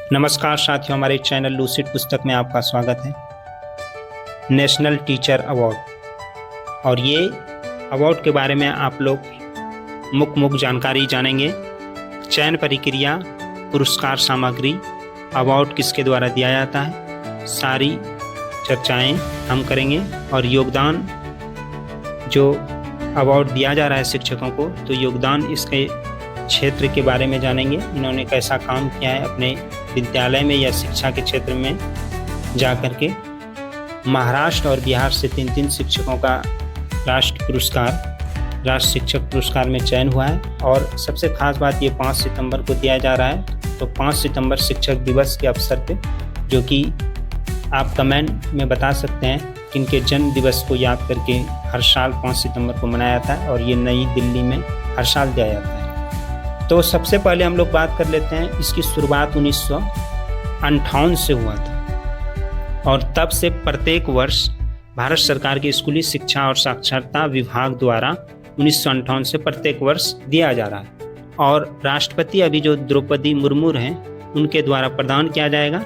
नमस्कार साथियों, हमारे चैनल लूसिड पुस्तक में आपका स्वागत है। नेशनल टीचर अवार्ड, और ये अवार्ड के बारे में आप लोग मुख्य जानकारी जानेंगे। चयन प्रक्रिया, पुरस्कार सामग्री, अवार्ड किसके द्वारा दिया जाता है, सारी चर्चाएं हम करेंगे। और योगदान, जो अवार्ड दिया जा रहा है शिक्षकों को, तो योगदान इसके क्षेत्र के बारे में जानेंगे। इन्होंने कैसा काम किया है अपने विद्यालय में या शिक्षा के क्षेत्र में जा कर के। महाराष्ट्र और बिहार से 3 शिक्षकों का राष्ट्रीय शिक्षक पुरस्कार में चयन हुआ है। और सबसे खास बात ये 5 सितंबर को दिया जा रहा है। तो 5 सितंबर शिक्षक दिवस के अवसर पे, जो कि आप कमेंट में बता सकते हैं कि इनके जन्म दिवस को याद करके हर साल 5 सितंबर को मनाया जाता है, और ये नई दिल्ली में हर साल दिया जाता है। तो सबसे पहले हम लोग बात कर लेते हैं, इसकी शुरुआत 1958 से हुआ था, और तब से प्रत्येक वर्ष भारत सरकार के स्कूली शिक्षा और साक्षरता विभाग द्वारा 1958 से प्रत्येक वर्ष दिया जा रहा है। और राष्ट्रपति अभी जो द्रौपदी मुर्मू हैं, उनके द्वारा प्रदान किया जाएगा।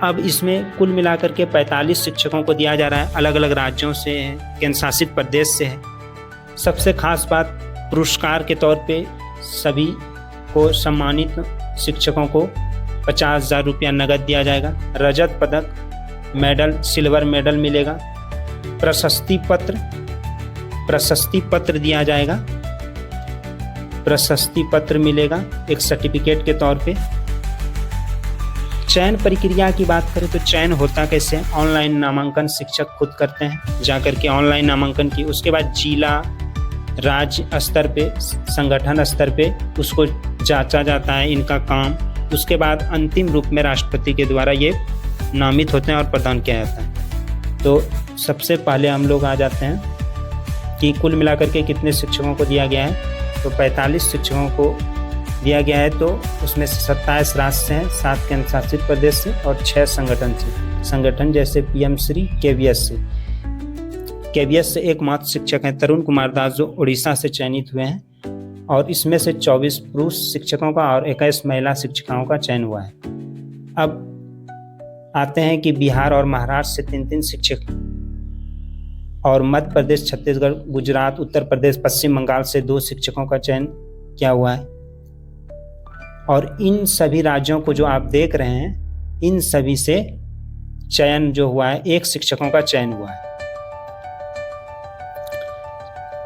अब इसमें कुल मिलाकर के 45 शिक्षकों को दिया जा रहा है, अलग अलग राज्यों से है, केंद्र शासित प्रदेश से है। सबसे खास बात, पुरस्कार के तौर पे सभी को सम्मानित शिक्षकों को 50,000 रुपया नगद दिया जाएगा। रजत पदक, मेडल, सिल्वर मेडल मिलेगा। प्रशस्ति पत्र दिया जाएगा। प्रशस्ति पत्र मिलेगा एक सर्टिफिकेट के तौर पे। चयन प्रक्रिया की बात करें तो चयन होता कैसे? ऑनलाइन नामांकन शिक्षक खुद करते हैं, जाकर के ऑनलाइन नामांकन की। उसके बाद जिला, राज्य स्तर पे, संगठन स्तर पे उसको जांचा जाता है इनका काम। उसके बाद अंतिम रूप में राष्ट्रपति के द्वारा ये नामित होते हैं और प्रदान किया जाता है। तो सबसे पहले हम लोग आ जाते हैं कि कुल मिलाकर के कितने शिक्षकों को दिया गया है। तो 45 शिक्षकों को दिया गया है। तो उसमें से 27 राज्य से हैं, 7 केंद्र शासित प्रदेश से और 6 संगठन जैसे पीएम श्री, केवीएस से एकमात्र शिक्षक हैं तरुण कुमार दास, जो उड़ीसा से चयनित हुए हैं। और इसमें से 24 पुरुष शिक्षकों का और 21 महिला शिक्षिकाओं का चयन हुआ है। अब आते हैं कि बिहार और महाराष्ट्र से 3 शिक्षक, और मध्य प्रदेश, छत्तीसगढ़, गुजरात, उत्तर प्रदेश, पश्चिम बंगाल से 2 शिक्षकों का चयन किया हुआ है। और इन सभी राज्यों को जो आप देख रहे हैं, इन सभी से चयन जो हुआ है, 1 शिक्षकों का चयन हुआ है।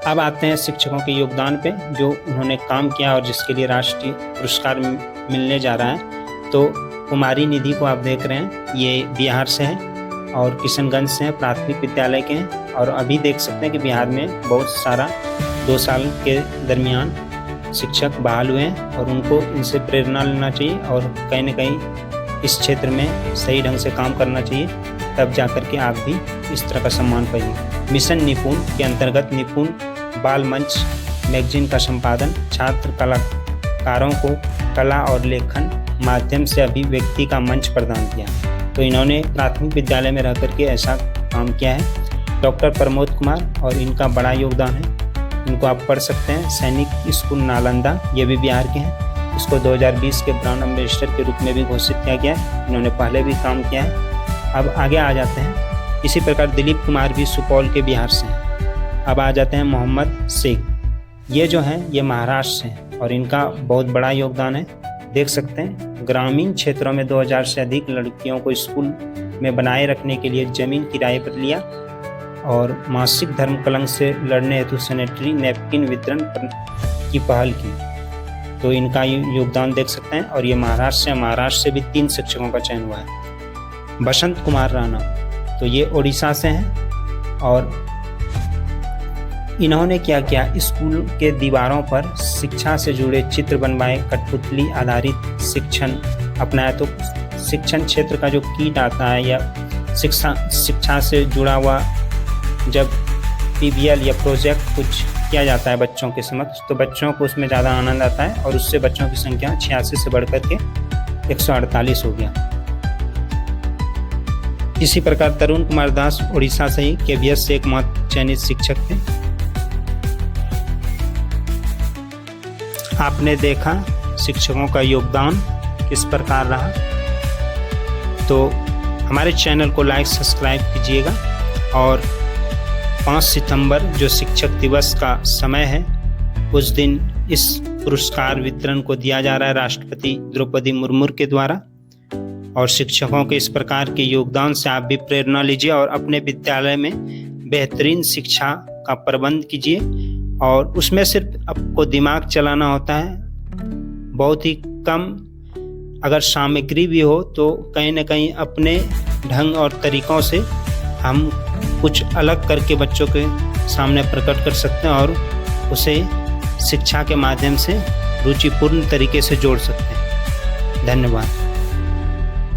अब आते हैं शिक्षकों के योगदान पे, जो उन्होंने काम किया और जिसके लिए राष्ट्रीय पुरस्कार मिलने जा रहा है। तो कुमारी निधि को आप देख रहे हैं, ये बिहार से हैं और किशनगंज से हैं, प्राथमिक विद्यालय के हैं। और अभी देख सकते हैं कि बिहार में बहुत सारा 2 साल के दरमियान शिक्षक बहाल हुए हैं, और उनको इनसे प्रेरणा लेना चाहिए और कहीं ना कहीं इस क्षेत्र में सही ढंग से काम करना चाहिए, तब जाकर के आप भी इस तरह का सम्मान पाइए। मिशन निपुण के अंतर्गत निपुण बाल मंच मैगजीन का संपादन, छात्र कलाकारों को कला और लेखन माध्यम से अभिव्यक्ति का मंच प्रदान किया। तो इन्होंने प्राथमिक विद्यालय में रह करके ऐसा काम किया है। डॉक्टर प्रमोद कुमार, और इनका बड़ा योगदान है, इनको आप पढ़ सकते हैं। सैनिक स्कूल नालंदा, ये भी बिहार के हैं। इसको 2020 के ब्रांड एम्बेसडर के रूप में भी घोषित किया गया है। इन्होंने पहले भी काम किया है। अब आगे आ जाते हैं। इसी प्रकार दिलीप कुमार भी सुपौल के, बिहार से हैं। अब आ जाते हैं मोहम्मद शेख, ये जो हैं ये महाराष्ट्र से हैं, और इनका बहुत बड़ा योगदान है। देख सकते हैं ग्रामीण क्षेत्रों में 2000 से अधिक लड़कियों को स्कूल में बनाए रखने के लिए जमीन किराए पर लिया, और मासिक धर्म कलंक से लड़ने हेतु सैनिटरी नैपकिन वितरण की पहल की। तो इनका योगदान देख सकते हैं। और ये महाराष्ट्र से भी 3 शिक्षकों का चयन हुआ है। बसंत कुमार राणा, तो ये उड़ीसा से हैं, और इन्होंने क्या किया, स्कूल के दीवारों पर शिक्षा से जुड़े चित्र बनवाए, कठपुतली आधारित शिक्षण अपनाया। तो शिक्षण क्षेत्र का जो कीट आता है या शिक्षा से जुड़ा हुआ जब पीबीएल या प्रोजेक्ट कुछ किया जाता है बच्चों के समक्ष, तो बच्चों को उसमें ज़्यादा आनंद आता है, और उससे बच्चों की संख्या 86 से बढ़कर के 148 हो गया। इसी प्रकार तरुण कुमार दास उड़ीसा से ही केवीएस से एकमात्र चयनित शिक्षक थे। आपने देखा शिक्षकों का योगदान किस प्रकार रहा। तो हमारे चैनल को लाइक सब्सक्राइब कीजिएगा। और 5 सितंबर जो शिक्षक दिवस का समय है, उस दिन इस पुरस्कार वितरण को दिया जा रहा है राष्ट्रपति द्रौपदी मुर्मू के द्वारा। और शिक्षकों के इस प्रकार के योगदान से आप भी प्रेरणा लीजिए और अपने विद्यालय में बेहतरीन शिक्षा का प्रबंध कीजिए। और उसमें सिर्फ आपको दिमाग चलाना होता है, बहुत ही कम अगर सामग्री भी हो तो कहीं ना कहीं अपने ढंग और तरीक़ों से हम कुछ अलग करके बच्चों के सामने प्रकट कर सकते हैं और उसे शिक्षा के माध्यम से रुचिपूर्ण तरीके से जोड़ सकते हैं। धन्यवाद।